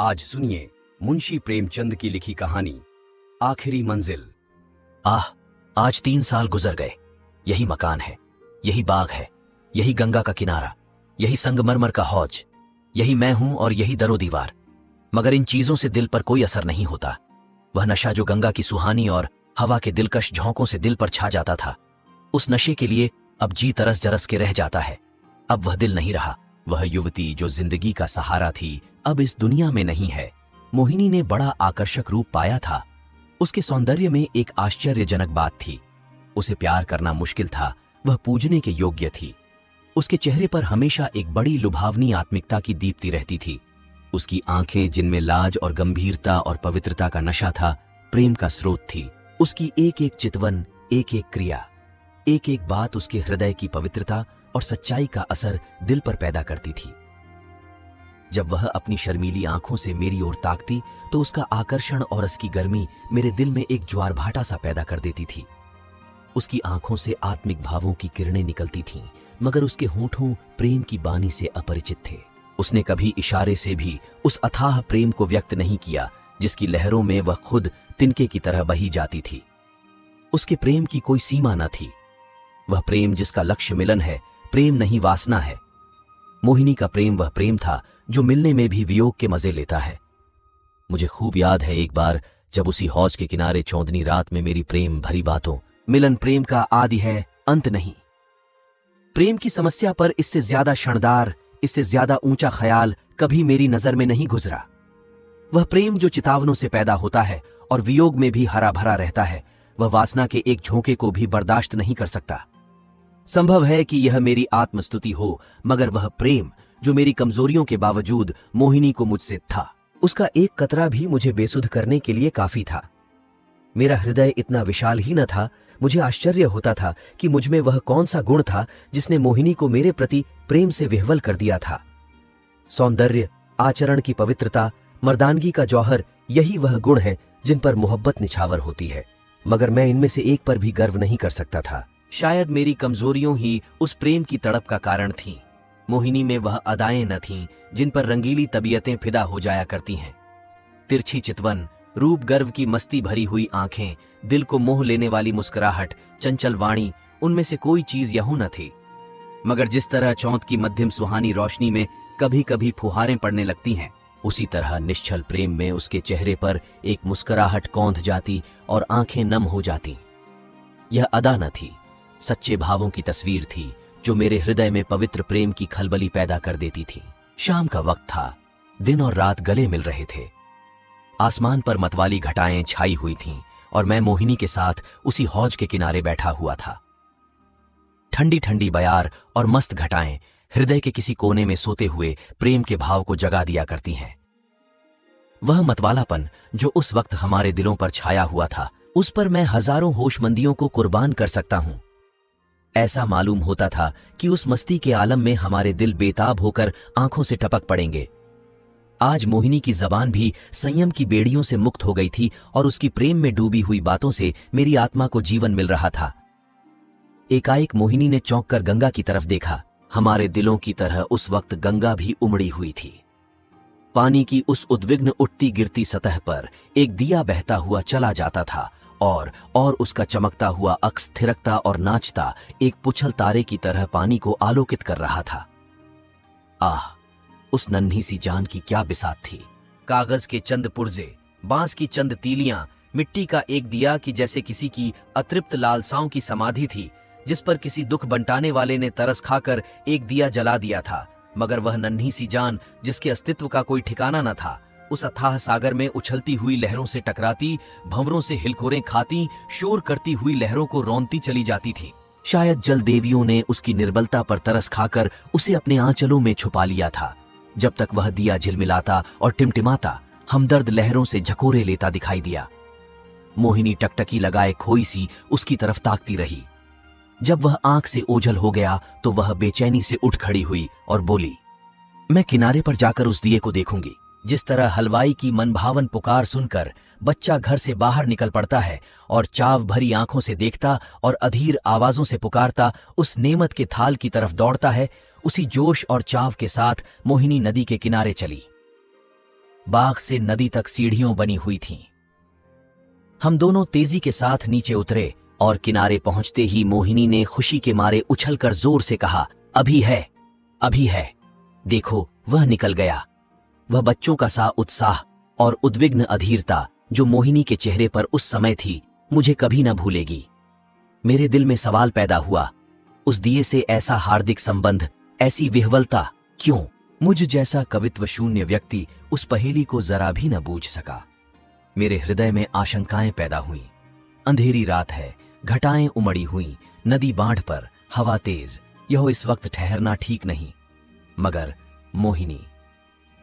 आज सुनिए मुंशी प्रेमचंद की लिखी कहानी आखिरी मंजिल। आज 3 साल गुजर गए। यही मकान है, यही बाग है, यही गंगा का किनारा, यही संगमरमर का हौज, यही मैं हूं और यही दरो दीवार। मगर इन चीजों से दिल पर कोई असर नहीं होता। वह नशा जो गंगा की सुहानी और हवा के दिलकश झोंकों से दिल पर छा जाता था, उस नशे के लिए अब जी तरस जरस के रह जाता है। अब वह दिल नहीं रहा। वह युवती जो जिंदगी का सहारा थी अब इस दुनिया में नहीं है। मोहिनी ने बड़ा आकर्षक रूप पाया था। उसके सौंदर्य में एक आश्चर्यजनक बात थी। उसे प्यार करना मुश्किल था, वह पूजने के योग्य थी। उसके चेहरे पर हमेशा एक बड़ी लुभावनी आत्मिकता की दीप्ति रहती थी। उसकी आंखें जिनमें लाज और गंभीरता और पवित्रता का नशा था, प्रेम का स्रोत थी। उसकी एक एक चितवन, एक एक क्रिया, एक एक बात उसके हृदय की पवित्रता और सच्चाई का असर दिल पर पैदा करती थी। जब वह अपनी शर्मीली आंखों से मेरी ओर ताकती तो उसका आकर्षण और उसकी गर्मी मेरे दिल में एक ज्वार भाटा सा पैदा कर देती थी। उसकी आंखों से आत्मिक भावों की किरणें निकलती थीं, मगर उसके होंठों प्रेम की बानी से अपरिचित थे। उसने कभी इशारे से भी उस अथाह प्रेम को व्यक्त नहीं किया जिसकी लहरों में वह खुद तिनके की तरह बही जाती थी। उसके प्रेम की कोई सीमा न थी। वह प्रेम जिसका लक्ष्य मिलन है, प्रेम नहीं वासना है। मोहिनी का प्रेम वह प्रेम था जो मिलने में भी वियोग के मजे लेता है। मुझे खूब याद है एक बार जब उसी हौज के किनारे चौंदनी रात में मेरी प्रेम भरी बातों, मिलन प्रेम का आदि है, अंत नहीं। प्रेम की समस्या पर इससे ज्यादा क्षणदार, इससे ज्यादा ऊंचा ख्याल कभी मेरी नजर में नहीं गुजरा। वह प्रेम जो चितावनों से पैदा होता है और वियोग में भी हरा भरा रहता है, वह वासना के एक झोंके को भी बर्दाश्त नहीं कर सकता। संभव है कि यह मेरी आत्मस्तुति हो, मगर वह प्रेम जो मेरी कमजोरियों के बावजूद मोहिनी को मुझसे था, उसका एक कतरा भी मुझे बेसुध करने के लिए काफी था। मेरा हृदय इतना विशाल ही न था। मुझे आश्चर्य होता था कि मुझमें वह कौन सा गुण था जिसने मोहिनी को मेरे प्रति प्रेम से विह्वल कर दिया था। सौंदर्य, आचरण की पवित्रता, मर्दानगी का जौहर, यही वह गुण है जिन पर मोहब्बत निछावर होती है, मगर मैं इनमें से एक पर भी गर्व नहीं कर सकता था। शायद मेरी कमजोरियों ही उस प्रेम की तड़प का कारण थीं। मोहिनी में वह अदाएं न थीं जिन पर रंगीली तबीयतें फिदा हो जाया करती हैं। तिरछी चितवन, रूप गर्व की मस्ती भरी हुई आंखें, दिल को मोह लेने वाली मुस्कुराहट, चंचल वाणी, उनमें से कोई चीज यहू न थी। मगर जिस तरह चौथ की मध्यम सुहानी रोशनी में कभी कभी फुहारें पड़ने लगती हैं, उसी तरह निश्चल प्रेम में उसके चेहरे पर एक मुस्कुराहट कौंध जाती और आंखें नम हो जाती। यह अदा न थी, सच्चे भावों की तस्वीर थी जो मेरे हृदय में पवित्र प्रेम की खलबली पैदा कर देती थी। शाम का वक्त था, दिन और रात गले मिल रहे थे। आसमान पर मतवाली घटाएं छाई हुई थीं और मैं मोहिनी के साथ उसी हौज के किनारे बैठा हुआ था। ठंडी ठंडी बयार और मस्त घटाएं हृदय के किसी कोने में सोते हुए प्रेम के भाव को जगा दिया करती हैं। वह मतवालापन जो उस वक्त हमारे दिलों पर छाया हुआ था, उस पर मैं हजारों होशमंदियों को कुर्बान कर सकता हूं। ऐसा मालूम होता था कि उस मस्ती के आलम में हमारे दिल बेताब होकर आंखों से टपक पड़ेंगे। आज मोहिनी की जबान भी संयम की बेड़ियों से मुक्त हो गई थी और उसकी प्रेम में डूबी हुई बातों से मेरी आत्मा को जीवन मिल रहा था। एकाएक मोहिनी ने चौंक कर गंगा की तरफ देखा। हमारे दिलों की तरह उस वक्त गंगा भी उमड़ी हुई थी। पानी की उस उद्विग्न उठती गिरती सतह पर एक दिया बहता हुआ चला जाता था और उसका चमकता हुआ अक्स थिरकता और नाचता एक पुछल तारे की तरह पानी को आलोकित कर रहा था। आह, उस नन्ही सी जान की क्या बिसात थी। कागज के चंद पुर्जे, बांस की चंद तीलियां, मिट्टी का एक दिया कि जैसे किसी की अतृप्त लालसाओं की समाधि थी जिस पर किसी दुख बंटाने वाले ने तरस खाकर एक दिया जला दिया था। मगर वह नन्ही सी जान जिसके अस्तित्व का कोई ठिकाना न था, उस अथाह सागर में उछलती हुई लहरों से टकराती, भंवरों से हिलकोरें खाती, शोर करती हुई लहरों को रौंदती चली जाती थी। शायद जल देवियों ने उसकी निर्बलता पर तरस खाकर उसे अपने आंचलों में छुपा लिया था। जब तक वह दिया झिलमिलाता और टिमटिमाता हमदर्द लहरों से झकोरे लेता दिखाई दिया। मोहिनी टकटकी लगाए खोई सी उसकी तरफ ताकती रही। जब वह आंख से ओझल हो गया तो वह बेचैनी से उठ खड़ी हुई और बोली, मैं किनारे पर जाकर उस दिए को देखूंगी। जिस तरह हलवाई की मनभावन पुकार सुनकर बच्चा घर से बाहर निकल पड़ता है और चाव भरी आंखों से देखता और अधीर आवाजों से पुकारता उस नेमत के थाल की तरफ दौड़ता है, उसी जोश और चाव के साथ मोहिनी नदी के किनारे चली। बाग से नदी तक सीढ़ियों बनी हुई थीं। हम दोनों तेजी के साथ नीचे उतरे और किनारे पहुंचते ही मोहिनी ने खुशी के मारे उछलकर जोर से कहा, अभी है, अभी है, देखो वह निकल गया। वह बच्चों का सा उत्साह और उद्विग्न अधीरता जो मोहिनी के चेहरे पर उस समय थी, मुझे कभी न भूलेगी। मेरे दिल में सवाल पैदा हुआ, उस दिए से ऐसा हार्दिक संबंध, ऐसी विह्वलता क्यों? मुझ जैसा कवित्व शून्य व्यक्ति उस पहेली को जरा भी न बूझ सका। मेरे हृदय में आशंकाएं पैदा हुईं। अंधेरी रात है, घटाएं उमड़ी हुई, नदी बाढ़ पर, हवा तेज, यह इस वक्त ठहरना ठीक नहीं। मगर मोहिनी,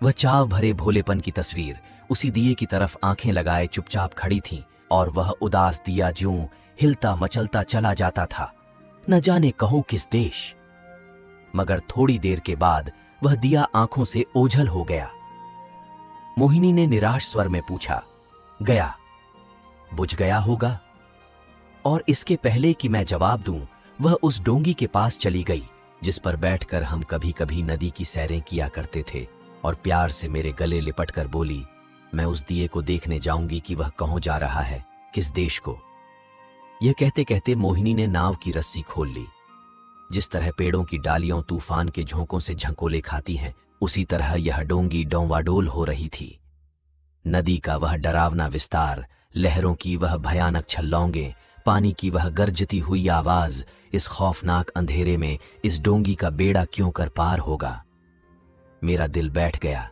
वह चाव भरे भोलेपन की तस्वीर, उसी दिए की तरफ आंखें लगाए चुपचाप खड़ी थी, और वह उदास दिया ज्यों हिलता मचलता चला जाता था, न जाने कहो किस देश। मगर थोड़ी देर के बाद वह दिया आंखों से ओझल हो गया। मोहिनी ने निराश स्वर में पूछा, गया? बुझ गया होगा। और इसके पहले कि मैं जवाब दूं, वह उस डोंगी के पास चली गई जिस पर बैठकर हम कभी कभी नदी की सैरें किया करते थे, और प्यार से मेरे गले लिपटकर बोली, मैं उस दिए को देखने जाऊंगी कि वह कहाँ जा रहा है, किस देश को। यह कहते कहते मोहिनी ने नाव की रस्सी खोल ली। जिस तरह पेड़ों की डालियों तूफान के झोंकों से झंकोले खाती हैं, उसी तरह यह डोंगी डौंवाडोल हो रही थी। नदी का वह डरावना विस्तार, लहरों की वह भयानक छल्लौंगे, पानी की वह गरजती हुई आवाज, इस खौफनाक अंधेरे में इस डोंगी का बेड़ा क्यों कर पार होगा? मेरा दिल बैठ गया।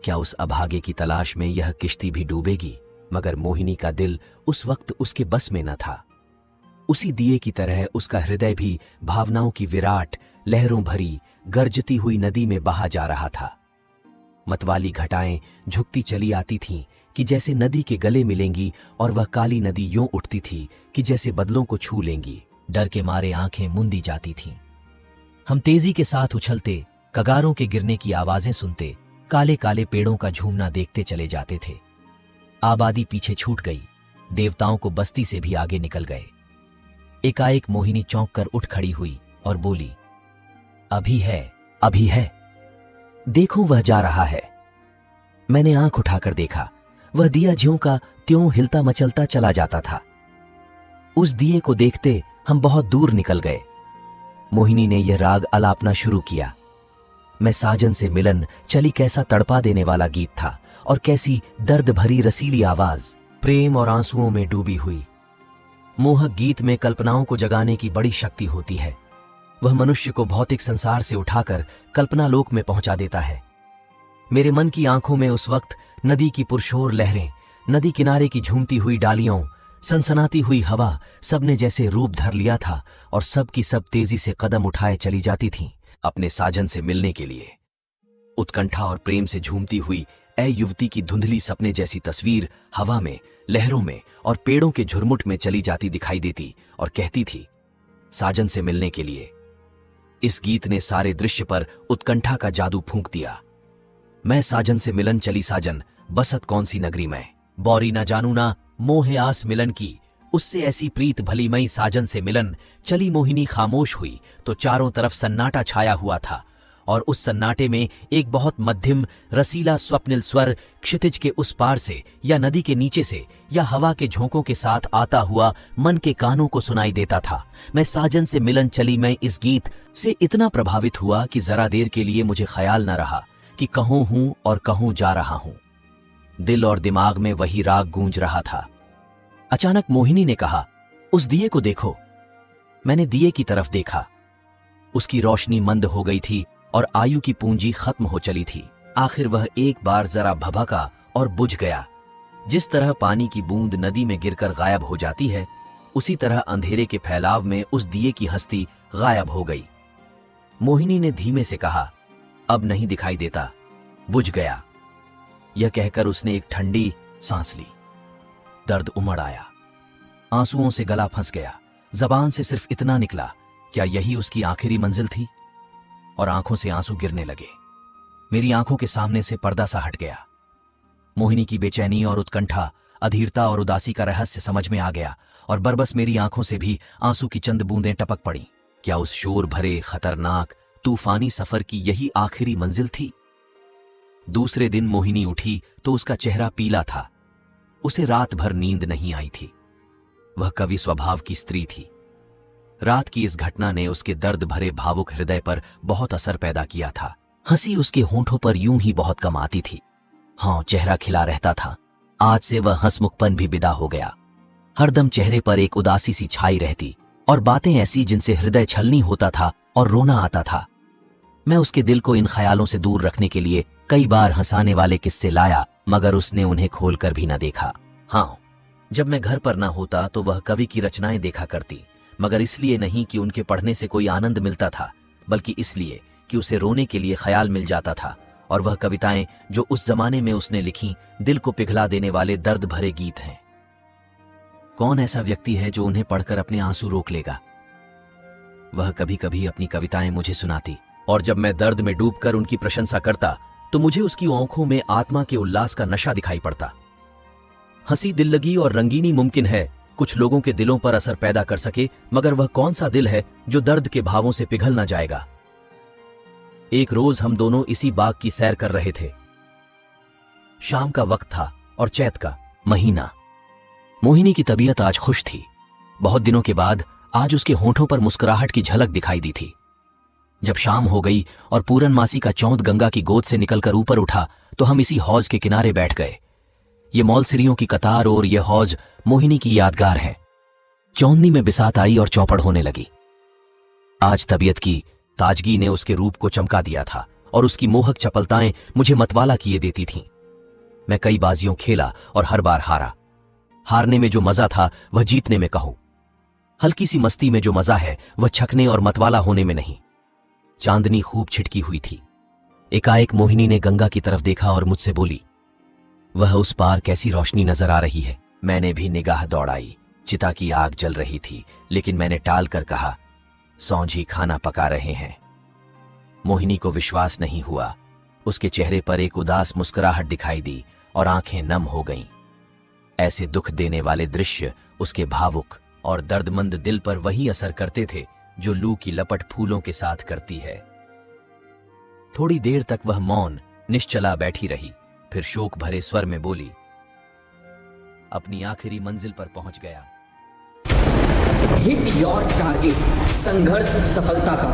क्या उस अभागे की तलाश में यह किश्ती भी डूबेगी? मगर मोहिनी का दिल उस वक्त उसके बस में न था। उसी दिए की तरह उसका हृदय भी भावनाओं की विराट, लहरों भरी, गरजती हुई नदी में बहा जा रहा था। मतवाली घटाएं झुकती चली आती थीं कि जैसे नदी के गले मिलेंगी, और वह काली नदी यूं उठती थी कि जैसे बदलों को छू लेंगी। डर के मारे आंखें मुंदी जाती थीं। हम तेजी के साथ उछलते, कगारों के गिरने की आवाजें सुनते, काले काले पेड़ों का झूमना देखते चले जाते थे। आबादी पीछे छूट गई, देवताओं को बस्ती से भी आगे निकल गए। एकाएक मोहिनी चौंक कर उठ खड़ी हुई और बोली, अभी है, अभी है, देखो वह जा रहा है। मैंने आंख उठाकर देखा, वह दिया ज्यों का त्यों हिलता मचलता चला जाता था। उस दिए को देखते हम बहुत दूर निकल गए। मोहिनी ने यह राग अलापना शुरू किया। मैं साजन से मिलन चली कैसा तड़पा देने वाला गीत था, और कैसी दर्द भरी रसीली आवाज, प्रेम और आंसुओं में डूबी हुई। मोहक गीत में कल्पनाओं को जगाने की बड़ी शक्ति होती है। वह मनुष्य को भौतिक संसार से उठाकर कल्पना लोक में पहुंचा देता है। मेरे मन की आंखों में उस वक्त नदी की पुरशोर लहरें, नदी किनारे की झूमती हुई डालियों, सनसनाती हुई हवा, सबने जैसे रूप धर लिया था, और सब की सब तेजी से कदम उठाए चली जाती थीं अपने साजन से मिलने के लिए। उत्कंठा और प्रेम से झूमती हुई ए युवती की धुंधली सपने जैसी तस्वीर हवा में, लहरों में और पेड़ों के झुरमुट में चली जाती दिखाई देती, और कहती थी, साजन से मिलने के लिए। इस गीत ने सारे दृश्य पर उत्कंठा का जादू फूंक दिया। मैं साजन से मिलन चली साजन, बसत कौन सी नगरी में, बौरी ना जानू ना मोहे आस मिलन की, उससे ऐसी प्रीत भली मई साजन से मिलन। चली मोहिनी खामोश हुई तो चारों तरफ सन्नाटा छाया हुआ था, और उस सन्नाटे में एक बहुत मध्यम रसीला स्वप्निल स्वर क्षितिज के उस पार से, या नदी के नीचे से, या हवा के झोंकों के साथ आता हुआ मन के कानों को सुनाई देता था। मैं साजन से मिलन चली मैं इस गीत से इतना प्रभावित हुआ कि जरा देर के लिए मुझे ख्याल न रहा कि कहूं हूं और कहूं जा रहा हूं। दिल और दिमाग में वही राग गूंज रहा था। अचानक मोहिनी ने कहा, उस दिए को देखो। मैंने दिए की तरफ देखा। उसकी रोशनी मंद हो गई थी और आयु की पूंजी खत्म हो चली थी। आखिर वह एक बार जरा भभका और बुझ गया। जिस तरह पानी की बूंद नदी में गिरकर गायब हो जाती है, उसी तरह अंधेरे के फैलाव में उस दिए की हस्ती गायब हो गई। मोहिनी ने धीमे से कहा, अब नहीं दिखाई देता, बुझ गया। यह कहकर उसने एक ठंडी सांस ली। दर्द उमड़ आया, आंसुओं से गला फंस गया। जबान से सिर्फ इतना निकला, क्या यही उसकी आखिरी मंजिल थी? और आंखों से आंसू गिरने लगे। मेरी आंखों के सामने से पर्दा सा हट गया। मोहिनी की बेचैनी और उत्कंठा, अधीरता और उदासी का रहस्य समझ में आ गया, और बरबस मेरी आंखों से भी आंसू की चंद बूंदें टपक पड़ी। क्या उस शोर भरे, खतरनाक, तूफानी सफर की यही आखिरी मंजिल थी? दूसरे दिन मोहिनी उठी तो उसका चेहरा पीला था। उसे रात भर नींद नहीं आई थी। वह कवि स्वभाव की स्त्री थी। रात की इस घटना ने उसके दर्द भरे भावुक हृदय पर बहुत असर पैदा किया था। हंसी उसके होंठों पर यूं ही बहुत कम आती थी। हाँ, चेहरा खिला रहता था। आज से वह हंसमुखपन भी विदा हो गया। हरदम चेहरे पर एक उदासी सी छाई रहती और बातें ऐसी जिनसे हृदय छलनी होता था और रोना आता था। मैं उसके दिल को इन ख्यालों से दूर रखने के लिए कई बार हंसाने वाले किस्से लाया, मगर उसने उन्हें खोलकर भी न देखा। हाँ, जब मैं घर पर न होता तो वह कवि की रचनाएं देखा करती, मगर इसलिए नहीं कि उनके पढ़ने से कोई आनंद मिलता था, बल्कि इसलिए कि उसे रोने के लिए ख्याल मिल जाता था। और वह कविताएं जो उस जमाने में उसने लिखी, दिल को पिघला देने वाले दर्द भरे गीत हैं। कौन ऐसा व्यक्ति है जो उन्हें पढ़कर अपने आंसू रोक लेगा? वह कभी कभी अपनी कविताएं मुझे सुनाती, और जब मैं दर्द में डूबकर उनकी प्रशंसा करता तो मुझे उसकी आंखों में आत्मा के उल्लास का नशा दिखाई पड़ता। हंसी, दिल्लगी और रंगीनी मुमकिन है कुछ लोगों के दिलों पर असर पैदा कर सके, मगर वह कौन सा दिल है जो दर्द के भावों से पिघल न जाएगा? एक रोज हम दोनों इसी बाग की सैर कर रहे थे। शाम का वक्त था और चैत का महीना। मोहिनी की तबीयत आज खुश थी। बहुत दिनों के बाद आज उसके होंठों पर मुस्कुराहट की झलक दिखाई दी थी। जब शाम हो गई और पूरन मासी का चौंद गंगा की गोद से निकलकर ऊपर उठा तो हम इसी हौज के किनारे बैठ गए। ये मौलसिरियों की कतार और यह हौज मोहिनी की यादगार है। चौंदनी में बिसात आई और चौपड़ होने लगी। आज तबीयत की ताजगी ने उसके रूप को चमका दिया था और उसकी मोहक चपलताएं मुझे मतवाला किए देती थीं। मैं कई बाजियों खेला और हर बार हारा। हारने में जो मजा था वह जीतने में कहूं। हल्की सी मस्ती में जो मजा है वह छकने और मतवाला होने में नहीं। चांदनी खूब छिटकी हुई थी। एकाएक मोहिनी ने गंगा की तरफ देखा और मुझसे बोली, वह उस पार कैसी रोशनी नजर आ रही है। मैंने भी निगाह दौड़ाई। चिता की आग जल रही थी, लेकिन मैंने टाल कर कहा, सौंझी खाना पका रहे हैं। मोहिनी को विश्वास नहीं हुआ। उसके चेहरे पर एक उदास मुस्कुराहट दिखाई दी और आंखें नम हो गईं। ऐसे दुख देने वाले दृश्य उसके भावुक और दर्दमंद दिल पर वही असर करते थे जो लू की लपट फूलों के साथ करती है। थोड़ी देर तक वह मौन निश्चला बैठी रही, फिर शोक भरे स्वर में बोली, अपनी आखिरी मंजिल पर पहुंच गया। हिट योर टारगेट, संघर्ष सफलता का।